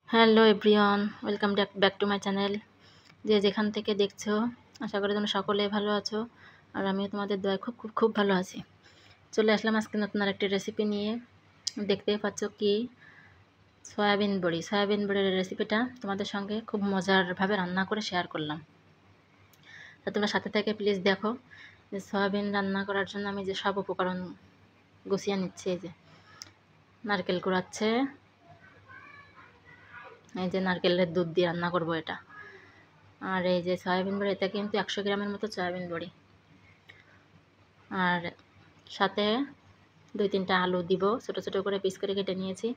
Hello everyone, welcome back to my channel. যে যেখান থেকে দেখছো, আশা করি তোমরা সকলে ভালো আছো। আর আমিও তোমাদের দয়ায় খুব খুব খুব ভালো আছি। চলে আসলাম আজকে নতুন আরেকটি রেসিপি নিয়ে। দেখতেই পাচ্ছ কি সয়াবিন বড়ির রেসিপিটা তোমাদের সঙ্গে খুব মজারভাবে রান্না করে শেয়ার করলাম। তা তোমরা সাথে থেকে প্লিজ দেখো যে সয়াবিন রান্না করার জন্য আমি যে সব উপকরণ গুছিয়ে নিচ্ছি। এই যে নারকেল কুড়াচ্ছে, এই যে নারকেলের দুধ দিয়ে রান্না করবো এটা। আর এই যে সয়াবিন বড়ি, এটা কিন্তু 100 গ্রামের মতো সয়াবিন বড়ি। আর সাথে 2-3টা আলু দিব, ছোটো ছোটো করে পিস করে কেটে নিয়েছি।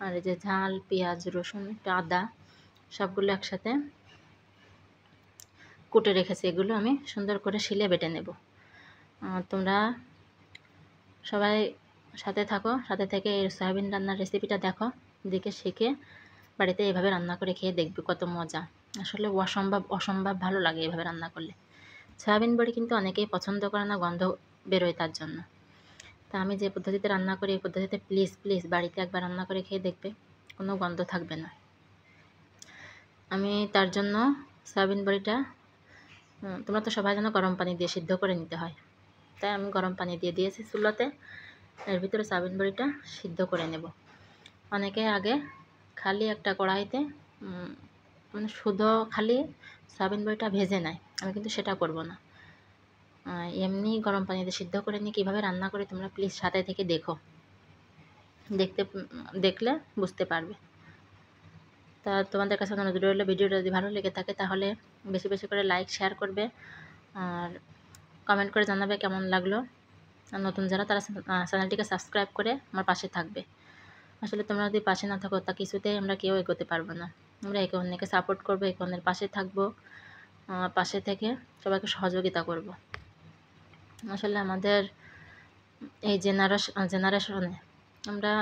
আর এই যে ঝাল, পেঁয়াজ, রসুন, আদা সবগুলো একসাথে কুটে রেখেছি। এগুলো আমি সুন্দর করে শিলে বেটে নেব। তোমরা সবাই সাথে থাকো, সাথে থেকে এই সয়াবিন রান্নার রেসিপিটা দেখে শিখে বাড়িতে এভাবে রান্না করে খেয়ে দেখবে কত মজা। আসলে অসম্ভব ভালো লাগে এভাবে রান্না করলে। সয়াবিন বড়ি কিন্তু অনেকেই পছন্দ করে না, গন্ধ বেরোয় তার জন্য। তা আমি যে পদ্ধতিতে রান্না করি এই পদ্ধতিতে প্লিজ বাড়িতে একবার রান্না করে খেয়ে দেখবে, কোনো গন্ধ থাকবে না। আমি তার জন্য সয়াবিন বড়িটা, তোমরা তো সবাই জানো গরম পানি দিয়ে সিদ্ধ করে নিতে হয়, তাই আমি গরম পানি দিয়ে দিয়েছি চুলাতে। এর ভিতরে সয়াবিন বড়িটা সিদ্ধ করে নেব। অনেকে আগে খালি একটা কড়াইতে মানে শুধু খালি সয়াবিন বড়িটা ভেজে নেয়, আমি কিন্তু সেটা করব না। এমনি গরম পানিতে সিদ্ধ করে নিয়ে কীভাবে রান্না করি তোমরা প্লিজ সাথে থেকে দেখলে বুঝতে পারবে। তা তোমাদের কাছে অনুরোধ রইল, ভিডিওটা যদি ভালো লেগে থাকে তাহলে বেশি বেশি করে লাইক শেয়ার করবে আর কমেন্ট করে জানাবে কেমন লাগলো। আর নতুন যারা তারা চ্যানেলটিকে সাবস্ক্রাইব করে আমার পাশে থাকবে। আসলে তোমরা যদি পাশে না থাকো তা কিছুতেই আমরা কেউ এগোতে পারবো না। আমরা একে অন্যকে সাপোর্ট করবো, একে অন্যের পাশে থাকবো, পাশে থেকে সবাইকে সহযোগিতা করব। আসলে আমাদের এই জেনারেশনে আমরা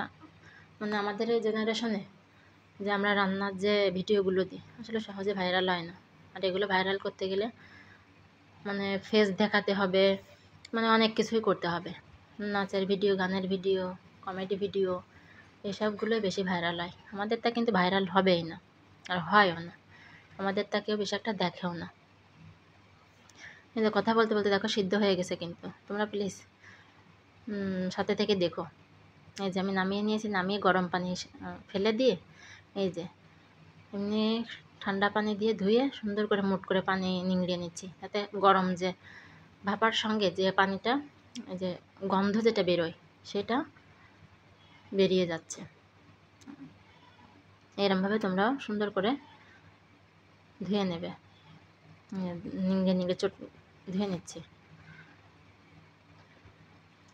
আমাদের এই জেনারেশনে যে আমরা রান্নার যে ভিডিওগুলো দিই আসলে সহজে ভাইরাল হয় না। আর এগুলো ভাইরাল করতে গেলে ফেস দেখাতে হবে, অনেক কিছুই করতে হবে। নাচের ভিডিও, গানের ভিডিও, কমেডি ভিডিও এসবগুলোই বেশি ভাইরাল হয়। আমাদেরটা কিন্তু ভাইরাল হবেই না, আর হয়ও না। আমাদেরটা কেউ বেশি একটা দেখেও না। কিন্তু কথা বলতে বলতে দেখো সিদ্ধ হয়ে গেছে, কিন্তু তোমরা প্লিজ সাথে থেকে দেখো। এই যে আমি নামিয়ে নিয়েছি, নামিয়ে গরম পানি ফেলে দিয়ে এই যে এমনি ঠান্ডা পানি দিয়ে ধুয়ে সুন্দর করে মুট করে পানি নিংড়িয়ে নিচ্ছি, তাতে গরম যে ভাপার সঙ্গে যে পানিটা, এই যে গন্ধ যেটা বেরোয় সেটা বেরিয়ে যাচ্ছে। এরমভাবে তোমরাও সুন্দর করে ধুয়ে নেবে। নিংড়ে ধুয়ে নিচ্ছি।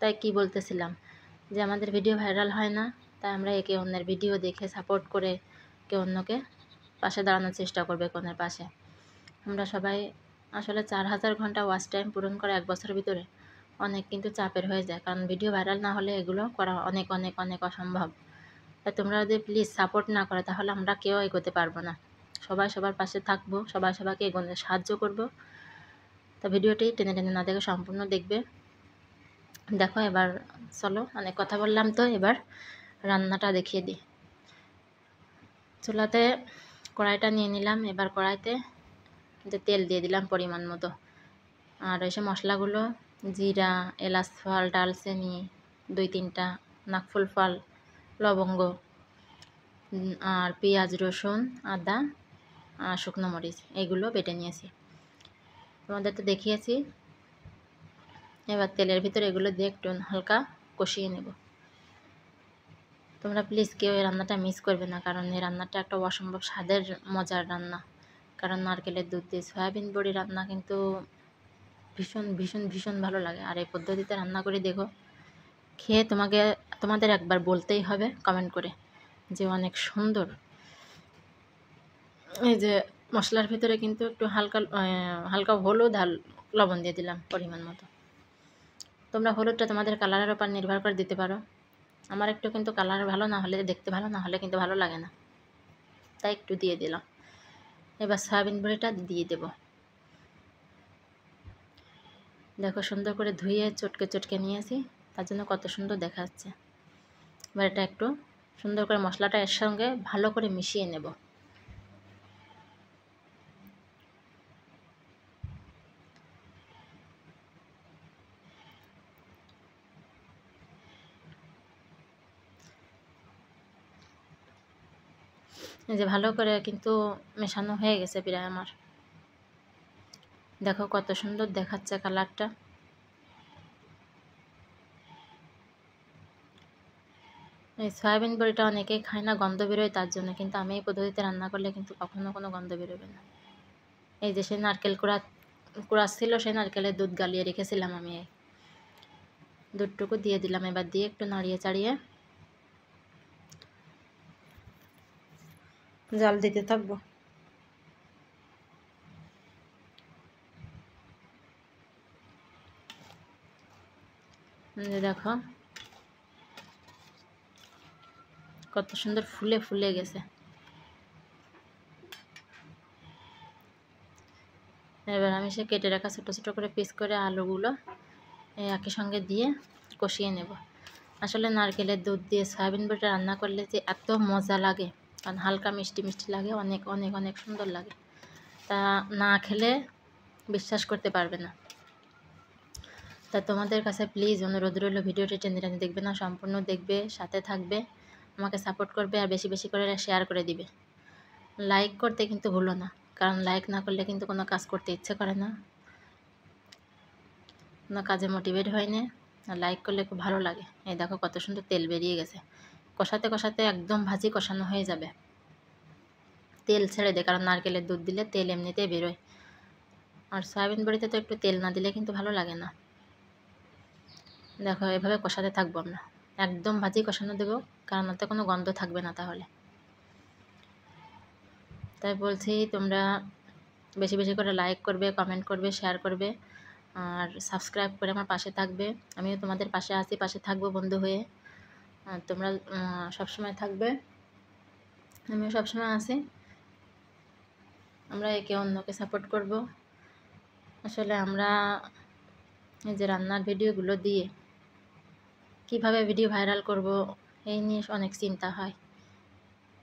তাই কি বলতেছিলাম, যে আমাদের ভিডিও ভাইরাল হয় না, তাই আমরা একে অন্যের ভিডিও দেখে সাপোর্ট করে একে অন্যকে পাশে দাঁড়ানোর চেষ্টা করবে, একে অন্যের পাশে। আমরা সবাই আসলে 4000 ঘন্টা ওয়াচ টাইম পূরণ করে 1 বছরের ভিতরে অনেক কিন্তু চাপের হয়ে যায়, কারণ ভিডিও ভাইরাল না হলে এগুলো করা অনেক অনেক অনেক অসম্ভব। তাই তোমরা যদি প্লিজ সাপোর্ট না করো তাহলে আমরা কেউ এগোতে পারবো না। সবাই সবার পাশে থাকবো, সবাই সবাইকে এগোতে সাহায্য করব। তা ভিডিওটি টেনে টেনে না দেখে সম্পূর্ণ দেখবে। দেখো এবার চলো, অনেক কথা বললাম, তো এবার রান্নাটা দেখিয়ে দিই। চুলাতে কড়াইটা নিয়ে নিলাম, এবার কড়াইতে তেল দিয়ে দিলাম পরিমাণ মতো। আর এসে মশলাগুলো জিরা, এলাচ ফল, ডালচিনি, 2-3টা নাকফুল ফল, লবঙ্গ, আর পেঁয়াজ, রসুন, আদা আর শুকনো মরিচ এইগুলো বেটে নিয়েছি, তোমাদের তো দেখিয়েছি। এবার তেলের ভিতরে এগুলো দিয়ে একটু হালকা কষিয়ে নেব। তোমরা প্লিজ কেউ এই রান্নাটা মিস করবে না, কারণ এই রান্নাটা একটা অসম্ভব স্বাদের মজার রান্না। কারণ নারকেলের দুধ দিয়ে সয়াবিন বড়ি রান্না কিন্তু ভীষণ ভীষণ ভীষণ ভালো লাগে। আর এই পদ্ধতিতে রান্না করে দেখো, খেয়ে তোমাদের একবার বলতেই হবে কমেন্ট করে যে অনেক সুন্দর। এই যে মশলার ভিতরে কিন্তু একটু হালকা হলুদ আর লবণ দিয়ে দিলাম পরিমাণ মতো। তোমরা হলুদটা তোমাদের কালারের ওপর নির্ভর করে দিতে পারো। আমার একটু কিন্তু কালার ভালো না হলে, দেখতে ভালো না হলে কিন্তু ভালো লাগে না, তাই একটু দিয়ে দিলাম। এবার সয়াবিন বড়িটা দিয়ে দেব। দেখো সুন্দর করে ধুয়ে চটকে নিয়েছি, তার জন্য কত সুন্দর দেখা যাচ্ছে। এবার এটা একটু সুন্দর করে মশলাটা এর সঙ্গে ভালো করে মিশিয়ে নেব। এই যে ভালো করে কিন্তু মেশানো হয়ে গেছে প্রায় আমার। দেখো কত সুন্দর দেখাচ্ছে কালারটা। এই সয়াবিন বড়িটা অনেকেই খায় না, গন্ধ বেরোয় তার জন্য, কিন্তু আমি এই পদ্ধতিতে রান্না করলে কিন্তু কখনো কোনো গন্ধ বেরোবে না। এই যে সেই নারকেল কুড়াচ্ছিল, সেই নারকেলের দুধ গালিয়ে রেখেছিলাম আমি, এই দুধটুকু দিয়ে দিলাম। এবার দিয়ে একটু নাড়িয়ে চাড়িয়ে জাল দিতে থাকবো। দেখো কত সুন্দর ফুলে ফুলে গেছে। এবার আমি সে কেটে রাখা ছোটো ছোটো করে পিস করে আলুগুলো একই সঙ্গে দিয়ে কষিয়ে নেব। আসলে নারকেলের দুধ দিয়ে সয়াবিন বড়িটা রান্না করলে যে এত মজা লাগে, কারণ হালকা মিষ্টি মিষ্টি লাগে, অনেক অনেক অনেক সুন্দর লাগে। তা না খেলে বিশ্বাস করতে পারবে না। তা তোমাদের কাছে প্লিজ অনুরোধ রইল, ভিডিওটি টেনে টেনে দেখবে না, সম্পূর্ণ দেখবে, সাথে থাকবে, আমাকে সাপোর্ট করবে, আর বেশি বেশি করে শেয়ার করে দিবে। লাইক করতে কিন্তু ভুলো না, কারণ লাইক না করলে কিন্তু কোনো কাজ করতে ইচ্ছে করে না, কোনো কাজে মোটিভেট হয় না। আর লাইক করলে খুব ভালো লাগে। এই দেখো কত সুন্দর তেল বেরিয়ে গেছে। কষাতে কষাতে একদম ভাজি কষানো হয়ে যাবে, তেল ছেড়ে দে, কারণ নারকেলের দুধ দিলে তেল এমনিতেই বেরোয়, আর সয়াবিন বড়িতে তো একটু তেল না দিলে কিন্তু ভালো লাগে না। দেখো এভাবে কষাতে থাকবো আমরা, একদম ভাজি কষানো দেবো, কারণ ওতে কোনো গন্ধ থাকবে না তাহলে। তাই বলছি তোমরা বেশি বেশি করে লাইক করবে, কমেন্ট করবে, শেয়ার করবে, আর সাবস্ক্রাইব করে আমার পাশে থাকবে। আমিও তোমাদের পাশে আছি, পাশে থাকবো বন্ধু হয়ে। তোমরা সবসময় থাকবে, আমিও সবসময় আছি। আমরা একে অন্যকে সাপোর্ট করব। আসলে আমরা এই যে রান্নার ভিডিওগুলো দিয়ে কিভাবে ভিডিও ভাইরাল করব, এই নিয়ে অনেক চিন্তা হয়,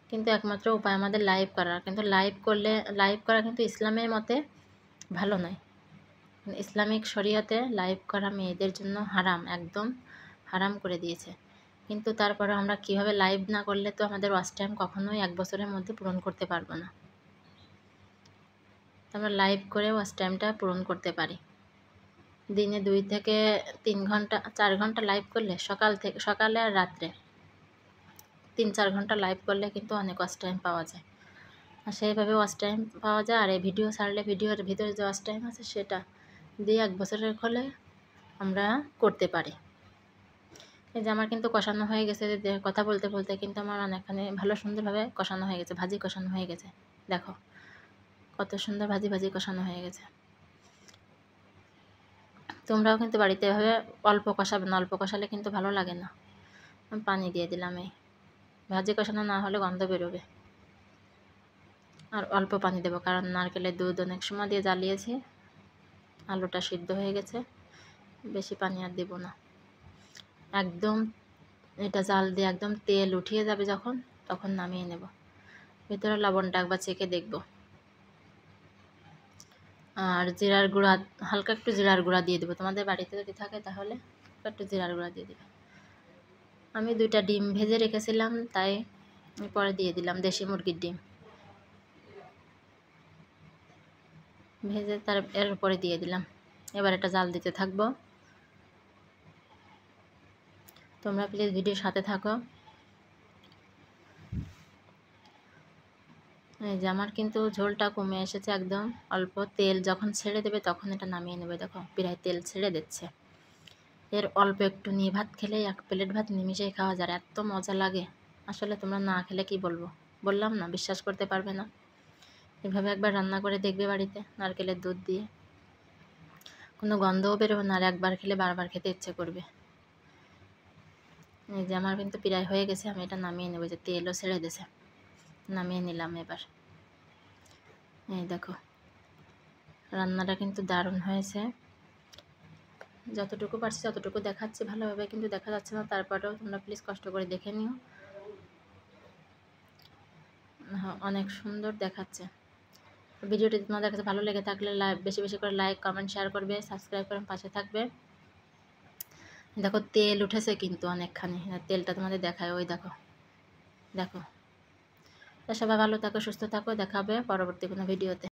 কিন্তু একমাত্র উপায় আমাদের লাইভ করার। কিন্তু লাইভ করা কিন্তু ইসলামের মতে ভালো নয়। ইসলামিক শরিয়তে লাইভ করা মেয়েদের জন্য হারাম, একদম হারাম করে দিয়েছে। কিন্তু তারপরে আমরা কিভাবে লাইভ না করলে তো আমাদের ওয়াচ টাইম কখনোই 1 বছরের মধ্যে পূরণ করতে পারবো না। আমরা লাইভ করে ওয়াচ টাইমটা পূরণ করতে পারি। দিনে 2 থেকে 3 ঘন্টা, 4 ঘন্টা লাইভ করলে, সকালে আর রাত্রে 3-4 ঘন্টা লাইভ করলে কিন্তু অনেক ওয়াচ টাইম পাওয়া যায়। আর সেইভাবে ওয়াচ টাইম পাওয়া যায়, আর এই ভিডিও ছাড়লে ভিডিওর ভিতরে যে ওয়াচ টাইম আছে সেটা দিয়ে 1 বছরের ফলে আমরা করতে পারি। এই যে আমার কিন্তু কষানো হয়ে গেছে, কথা বলতে বলতে কিন্তু আমার অনেকখানি ভালো সুন্দরভাবে কষানো হয়ে গেছে, ভাজি কষানো হয়ে গেছে। দেখো কত সুন্দর ভাজি ভাজি কষানো হয়ে গেছে। তোমরাও কিন্তু বাড়িতে এভাবে অল্প কষাবে না, অল্প কষালে কিন্তু ভালো লাগে না। আমি পানি দিয়ে দিলাম, এই ভাজি কষানো না হলে গন্ধ বেরোবে। আর অল্প পানি দেবো, কারণ নারকেলের দুধ অনেক সময় দিয়ে জ্বালিয়েছি, আলুটা সিদ্ধ হয়ে গেছে, বেশি পানি আর দেবো না। একদম এটা জাল দিয়ে একদম তেল উঠিয়ে যাবে যখন, তখন নামিয়ে নেব। ভিতরে লবণটা একবার চেখে দেখব। আর জিরার গুঁড়া, হালকা একটু জিরার গুঁড়া দিয়ে দেবো, তোমাদের বাড়িতে যদি থাকে তাহলে একটু জিরার গুঁড়া দিয়ে দেবে। আমি 2টা ডিম ভেজে রেখেছিলাম, তাই পরে দিয়ে দিলাম, দেশি মুরগির ডিম ভেজে এর উপরে দিয়ে দিলাম। এবার এটা জাল দিতে থাকবো। তোমরা প্লিজ ভিডিওর সাথে থাকো। এই যে আমার কিন্তু ঝোলটা কমে এসেছে একদম, অল্প তেল যখন ছেড়ে দেবে তখন এটা নামিয়ে নেবে। দেখো প্রায় তেল ছেড়ে দিচ্ছে। এর অল্প একটু নিয়ে ভাত খেলে 1 প্লেট ভাত নিমিশেই খাওয়া যায়, এত মজা লাগে। আসলে তোমরা না খেলে কি বলবো, বললাম না, বিশ্বাস করতে পারবে না। এভাবে একবার রান্না করে দেখবে বাড়িতে, নারকেলের দুধ দিয়ে, কোনো গন্ধও বেরোবে না, আর একবার খেলে বারবার খেতে ইচ্ছে করবে। এই যে আমার কিন্তু প্রায় হয়ে গেছে, আমি এটা নামিয়ে নেবো। যে তেলও ছেড়ে দিয়েছে, নামিয়ে নিলাম এবার। এই দেখো রান্নাটা কিন্তু দারুণ হয়েছে। যতটুকু পারছি ততটুকু দেখাচ্ছি ভালোভাবে, কিন্তু দেখা যাচ্ছে না, তারপরেও তোমরা প্লিজ কষ্ট করে দেখে নিও। অনেক সুন্দর দেখাচ্ছে। ভিডিওটি তোমাদের কাছে ভালো লেগে থাকলে বেশি বেশি করে লাইক কমেন্ট শেয়ার করবে, সাবস্ক্রাইব করে পাশে থাকবে। দেখো তেল উঠেছে কিন্তু অনেকখানি, তেলটা তোমাদের দেখায়, ওই দেখো দেখো। তা সবাই ভালো থাকো, সুস্থ থাকো, দেখা হবে পরবর্তী কোনো ভিডিওতে।